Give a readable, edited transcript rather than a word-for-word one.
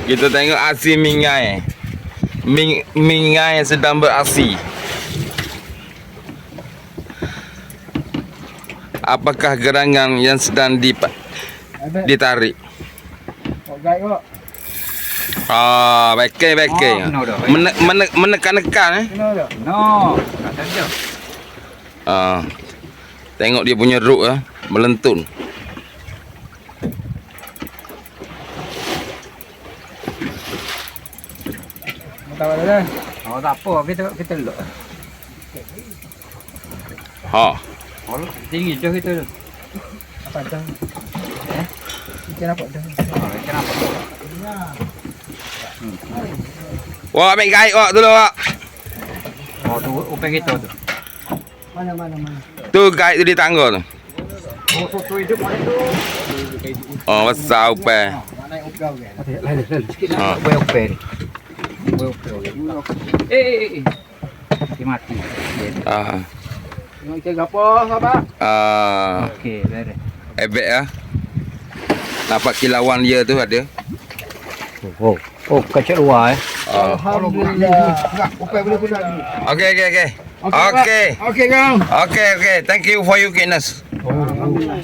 Kita tengok aksi Mingai. Mingai sedang beraksi. Apakah gerangan yang sedang ditarik? Baik. Menekan-nekan No, kata dia. Tengok dia punya ruk melentun. Oh, tak apa, kita luk. Oh, Tinggi dah kita tu. Apa dah? Kita dapat dah. Kenapa? wah, ambil kait wak tu wak. Oh, tu upeng kita tu. Mana. Tu kait tu di tangga tu. Oh, tu hidup mana tu? Oh, besar upah. Mana yang ukau ke? Lain sikit lah. Boleh upeng. Dia mati. Tengok kita gapo, sahabat? Okey, beres. Ebek nampak kilauan dia tu ada. Oh, kacau luar Alhamdulillah. Enggak, ukau boleh guna lagi. Okey. Okey, kang. Okay. Thank you for your kindness. Alhamdulillah.